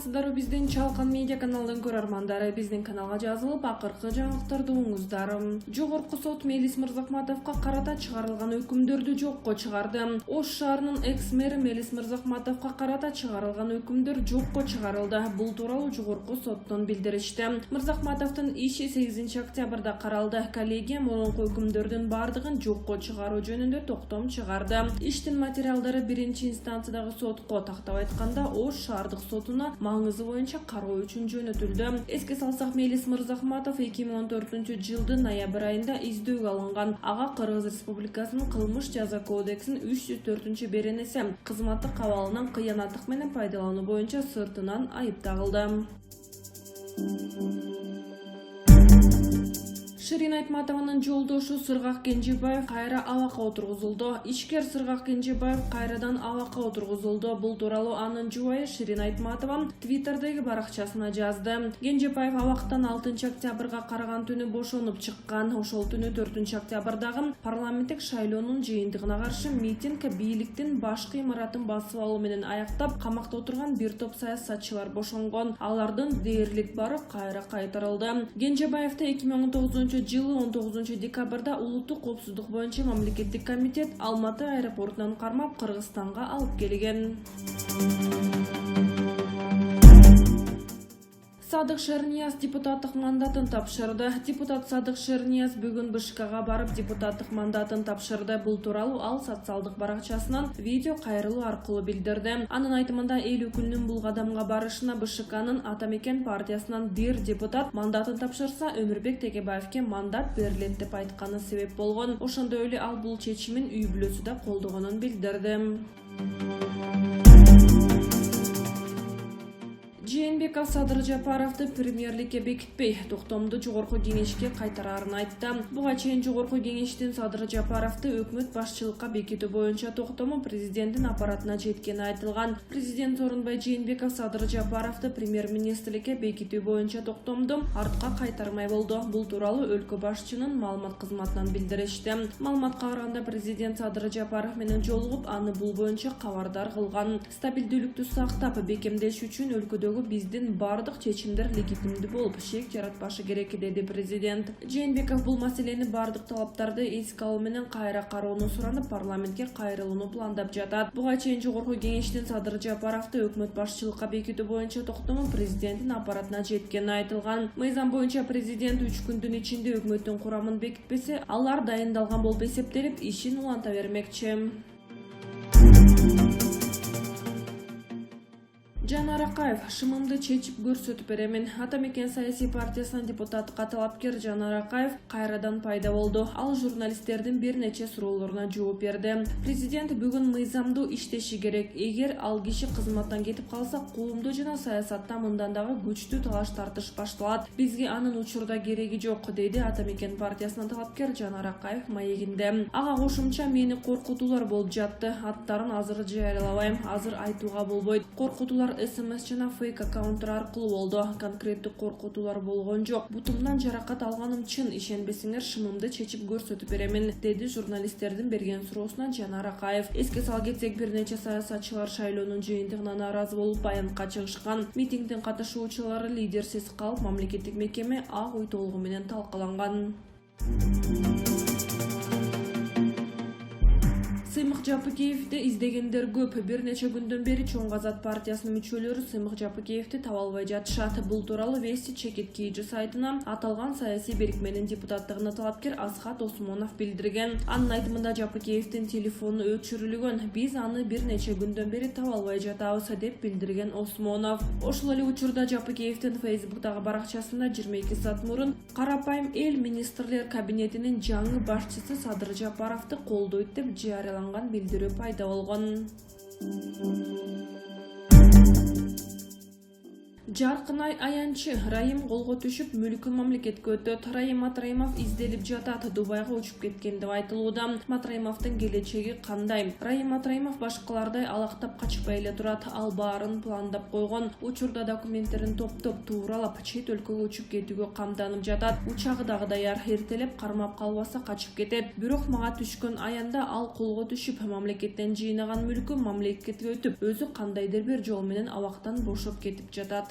Саламатсыздарбы биздин Чалкан медиа каналынын көрөрмандары. Биздин каналга жазылып, акыркы жаңылыктарды уңуңуздар. Жогорку сот Мелис Мырзахматовго карата чыгарылган өкүмдөрдү жокко чыгарды. Ош шаарынын экс-мэри Мелис Мырзахматовго карата чыгарылган өкүмдөр жокко чыгарылды. Бул тууралуу жогорку соттон билдиришти. Мырзахматовдун иши 8 октябрда каралды. Коллегия мурунку өкүмдөрдүн бардыгын жокко чыгаруу жөнүндө токтом чыгарды. Иштин материалдары биринчи инстанциядагы сотко, тактап айтканда Ош шаардык сотуна маңызы боюнча кароо үчүн жөнөтүлдү. Эске салсак, Мелис Мырзахматов 2014-жылдын ноябрь айында издөөгө алынган. Ага Кыргыз Республикасынын кылмыш жаза кодексинин 304-беренеси кызматтык абалынан кыянаттык менен пайдалануу боюнча сыртынан айып тагылды. Ширин Айтматованын жолдошу Сыргак Кенжебаев кайра абакка отургузулду. Ишкер Сыргак Кенжебаев кайрадан абакка отургузулду. Бул тууралуу анын жубайы Ширин Айтматова Твиттердеги баракчасына жазды. Кенжебаев абактан 6 октябрга караган түнү бошонуп чыккан. Ошол түнү 4 октябрдагы парламенттик шайлоонун жыйынтыгына каршы митинг бийликтин башкы имаратын басып алуу менен аяктап, камакта отурган бир топ саясатчылар бошонгон. Алардын дээрлик бары кайра кайтарылды. Кенжебаевди 2019 жылы 19 декабрда улуттук коопсуздук боюнча мамлекеттик комитет Алматы аэропортунан кармап Кыргызстанга алып келген. Садык Шернияз депутаттык мандатын тапшырды. Депутат Садык Шернияз бүгүн Бишкекке барып депутаттык мандатын тапшырды. Бул тууралуу ал социалдык баракчасынан видео кайрылуу аркылуу билдирди. Анын айтымында эл өкүлүнүн бул кадамга барышына Бишкекнын Ата Мекен партиясынан бир депутат мандатын тапшырса, Өмүрбек Текебаевке мандат берилет деп айтканы себеп болгон. Ошондой эле ал бул чечимин үй бүлөсү да колдогонун билдирди. Жээнбеков Садыр Жапаровду премьерликке бекитпей, токтомду жогорку кеңешке кайтарарын айтты. Буга чейин жогорку кеңештин Садыр Жапаровду өкмөт башчылыкка бекитүү боюнча токтому президенттин аппаратына жеткени айтылган. Президент Сооронбай Жээнбеков Садыр Жапаровду премьер-министрликке бекитүү боюнча токтомду артка кайтармай болду. Бул тууралуу өлкө башчынын маалымат кызматынан билдиришти. Маалыматка караганда, президент Садыр Жапаров менен жолугуп, аны бул боюнча кабардар кылган. Стабилдүүлүктү сактап, бекемдеш үчүн өлкөдөгү биздин бардык чечимдер легитимдүү болуп, шек жаратпашы керек, деди президент. Жээнбеков бул маселени бардык талаптарды эске алуу менен кайра кароону суранып, парламентке кайрылууну пландап жатат. Буга чейин жогорку кеңештин Садыр Жапаровду өкмөт башчылыкка бекитүү боюнча токтому президенттин аппаратына жеткени айтылган. Мыйзам боюнча президент 3 күндүн ичинде өкмөттүн курамын бекитпесе, алар дайындалган болуп эсептелип, ишин уланта бермекчи. Жанар Акаев: шымымды чечип көрсөтүп беремин. Ата Мекен саясий партиясынын депутатка талапкер Жанар Акаев кайрадан пайда болду. Ал журналисттердин бир нече суроолоруна жооп берди. Президент бүгүн мыйзамдуу иштеши керек. Эгер ал киши кызматтан кетип калса, коомдо жана саясатта мындан дагы күчтүү талаш тартыш башталат. Бизге анын учурда кереги жок, деди Ата Мекен партиясынын талапкер Жанар Акаев маегинде. Ага кошумча, мени коркутуулар болуп жатты. Аттарын азыр жарыялабайм, азыр айтууга болбойт. Коркутуулар СМС жана фейк аккаунттар аркылуу болду. Конкреттүү коркутуулар болгон жок. Бутумдан жаракат алганым чын. Ишенбесеңер, шымымды чечип көрсөтүп беремин, деди журналисттердин берген суроосуна Жанар Акаев. Эске сала кетсек, бир нече саясатчылар шайлоонун жыйынтыгына нааразы болуп баянга чыгышкан. Митингдин катышуучулары лидерсиз калып, мамлекеттик мекеме ак үй толугу менен талкаланган. Сыймык Жапыкеевди издегендер көп. Бир нече күндөн бери Чоң Азат партиясынын мүчөлөрү Сыймык Жапыкеевди таба албай жатышат. Бул тууралуу Вести Чекит Кийджи сайтына аталган саясий бирикменин депутаттыгына талапкер Асхат Осмонов билдирген. Анын айтымында, Жапыкеевдин телефону өчүрүлгөн. Биз аны бир нече күндөн бери таба албай жатабыз, деп билдирген Осмонов. Ошол эле учурда Жапыкеевдин Фейсбуктагы баракчасында 22 саат мурун карапайым эл министрлер кабинетинин жаңы башчысы Садыр Жапаровду колдойт деп жарыяланган билдирүү пайда болгон. Жаркынай аянчы Райым колго түшүп мүлкүн мамлекетке өтөт. Райым Матраимов изделип жатат. Дубайга учуп кеткен деп айтылууда. Матраимовдун келечеги кандай? Райым Матраимов башкалардай алактап качпай эле турат. Ал баарын пландап койгон. Учурда документтерин топтоп тууралап чет өлкөгө учуп кетүүгө камданып жатат. Учагы дагы даяр, эртелеп кармап калбаса качып кетет. Бирок мага түшкөн аянда ал колго түшүп мамлекеттен жыйнаган мүлкү мамлекетке өтүп, өзү кандайдыр бир жол менен абактан бошоп кетип жатат.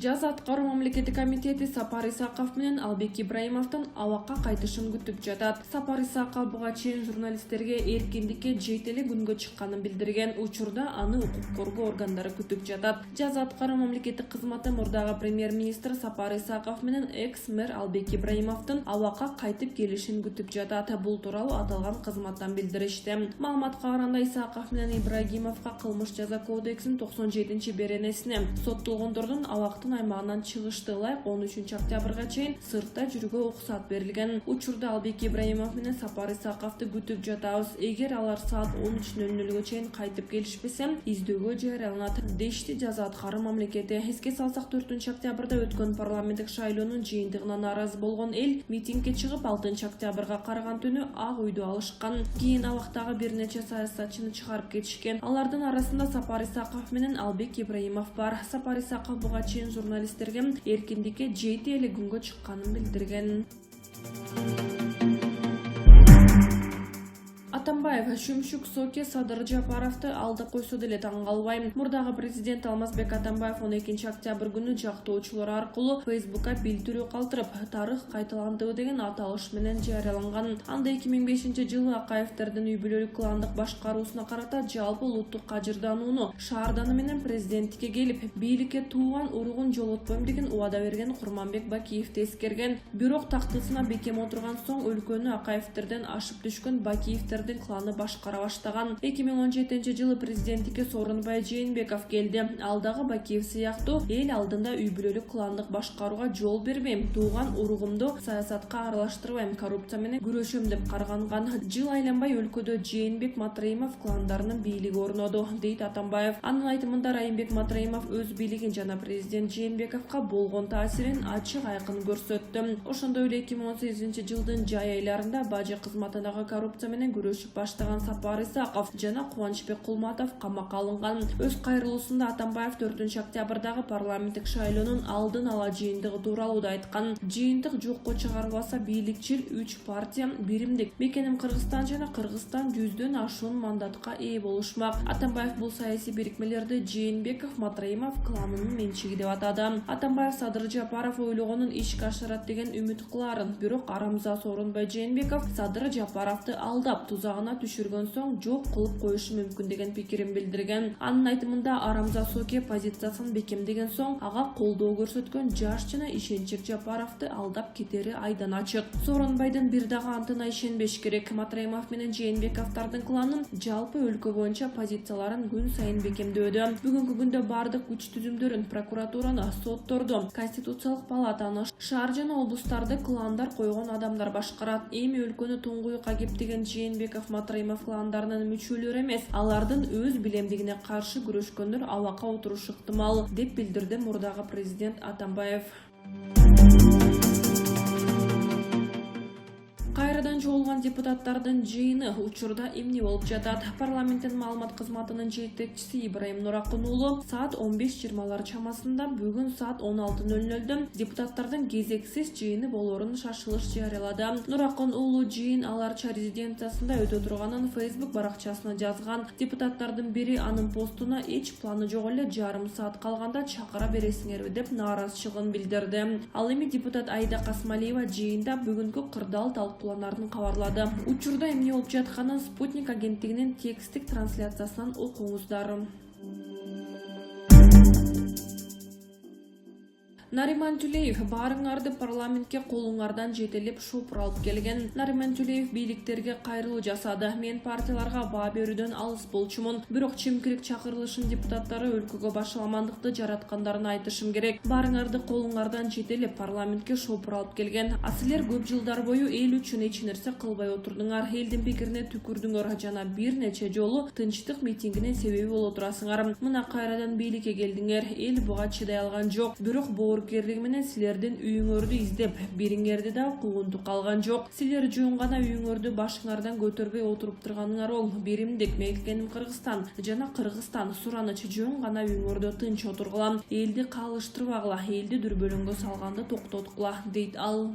Жаза аткаруу мамлекеттик комитети Сапар Исаков менен Албек Ибраимовдун абакка кайтышын күтүп жатат. Сапар Исаков буга чейин журналисттерге эркиндикке жете эле күнгө чыкканын билдирген. Учурда аны укук коргоо органдары күтүп жатат. Жаза аткаруу мамлекеттик кызматы мурдагы премьер-министр Сапар Исаков менен экс-мэр Албек Ибраимовдун абакка кайтып келишин күтүп жатат. Бул тууралуу аталган кызматтан билдиришти. Маалыматка караганда Исаков менен Ибрагимовго кылмыш жаза кодексинин 97-беренесине соттолгондордун абактын аймагынан чыгышты ылайык 13 октябрга чейин сыртта жүрүүгө уруксат берилген. Учурда Албек Ибраимов менен Сапар Исаковду күтүп жатабыз. Эгер алар саат 13:00 чейин кайтып келишпесе, издөөгө жарыяланат, дешти жаза аткаруу мамлекети. Эске салсак, 4 октябрда өткөн парламенттик шайлоонун жыйынтыгына нааразы болгон эл митингге чыгып 6 октябрга караган түнү Ак үйдү алышкан. Кийин абактагы бир нече саясатчыны чыгарып кетишкен. Алардын арасында Сапар Исаков менен Албек Ибраимов бар. Сапар Исаков буга чейин журналисттерге эркиндикке жете эле күнгө чыкканын билдирген. Атамбаев Шүмшүк Соке Садыр Жапаровду алдап койсо деле таң калбайм. Мурдагы президент Алмазбек Атамбаев 12 октябрь күнү жактоочулар аркылуу Facebook'ка билдирүү калтырып, тарых кайталанды деген аталыш менен жарыяланган. Анда 2005 жылы Акаевтердин үй бүлөлүк кландык башкаруусуна карата жалпы улуттук кажырданууну шаарданы менен президенттикке келип, бийликке тууган уругун жолотпойм деген убада берген Курманбек Бакиевди эскерген. Бирок тактысына бекем отурган соң өлкөнү Акаевтерден ашып түшкөн Бакиевтердин кланы башкара баштаган. 2017 жылы президенттикке Сооронбай Жээнбеков келди. Ал дагы Бакиев сыяктуу эл алдында үй бүлөлүк кландык башкарууга жол бербейм, тууган уругумду саясатка аралаштырбайм, коррупция менен күрөшөм деп карганган. Жыл айланбай өлкөдө Жээнбек Матраимов кландарынын бийлиги орноду, дейт Атамбаев. Анын айтымында Райымбек Матраимов өз бийлигин жана президент Жээнбековго болгон таасирин ачык айкын көрсөттү. Ошондой эле 2018 жылдын жай айларында бажы кызматындагы коррупция менен күрөшүп баштаган Сапар Исаков жана Кубанычбек Кулматов камакка алынган. Өз кайрылуусунда Атамбаев 4 октябрдагы парламенттик шайлоонун алдын ала жыйынтыгы тууралуу да айткан. Жыйынтык жокко чыгарылбаса, бийликчил 3 партия биримдик Мекеним Кыргызстан жана Кыргызстан 100дөн ашуун мандатка ээ болушмак. Атамбаев бул саясий бирикмелерди Жээнбеков Матраимов кланынын менчиги деп атады. Атамбаев Садыр Жапаров ойлогонун ишке ашырат деген үмүт кыларын, бирок Арамза Сооронбай Жээнбеков Садыр Жапаровду алдап тузагына түшүргөн соң жок кылып коюшу мүмкүн деген пикирин билдирген. Анын айтымында Арамза Соке позициясын бекемдеген соң ага колдоо көрсөткөн жаш жана ишенчек Жапаровду алдап кетери айдан ачык. Сооронбайдын бир дагы антына ишенбеш керек. Матраимов менен Жээнбековдардын кланын жалпы өлкө боюнча позицияларын күн сайын бекемдөөдө. Бүгүнкү күндө бардык күч түзүмдөрүн, прокуратураны, сотторду, конституциялык палатаны, шаар жана облустарды кландар койгон адамдар башкарат. Эми өлкөнү туңгуюкка кептеген Жээнбеков Матраимов кландарынын мүчөлөрү эмес, алардын өз билемдигине каршы күрөшкөндөр абакка отурушу ыктымал, деп билдирди мурдагы президент Атамбаев. Кайрадан жоолгон депутаттардын жыйыны учурда эмне болуп жатат? Парламенттин маалымат кызматынын жетекчиси Ибраим Нуракын уулу саат 15:20 чамасында бүгүн саат 16:00 депутаттардын кезексиз жыйыны болоорун шашылыш жарыялады. Нуракын уулу жыйын аларча резиденциясында өтө турганын Facebook баракчасына жазган. Депутаттардын бири анын постуна эч планы жок эле жарым саат калганда чакыра бересиңерби деп нааразычылыгын билдирди. Ал эми депутат Айда Касмалиева жыйында бүгүнкү кырдаал талкууланарын кабарлады. Учурда эмне болуп жатканын Спутник агенттигинин текстик трансляциясынан окуңуздар. Нариман Тюлеев барыңарды парламентке қолыңардан жетелеп шопыр алып келген. Нариман Тюлеев бийликтерге кайрылуу жасады. Мен партияларга баа берүүдөн алыс болчумун. Бирок чимкирик чакырылышын депутаттары өлкөгө башаламандыкты жараткандарын айтышым керек. Барыңарды қолыңардан жетелеп парламентке шопыр алып келген. Силер көп жылдар бою эл үчүн эч нерсе кылбай отурдуңар. Элдин пикирине түкүрдүңөр жана бир нече жолу тынчтык митингине себеби боло турасыңар. Мына кайрадан бийликке келдиңер. Эл буга чыдай алган жок. Бирок боорукерлиги менен силердин үйүңөрдү издеп, бириңерди да куугунтук алган жок. Силер жөн гана үйүңөрдү башыңардан көтөрбөй отуруп турганыңар оң. Биримдик мекеним Кыргызстан жана Кыргызстан сураныч жөн гана үйүңөрдө тынч отургула. Элди калыштырбагыла, элди дүрбөлөңгө салганды токтоткула, дейт ал.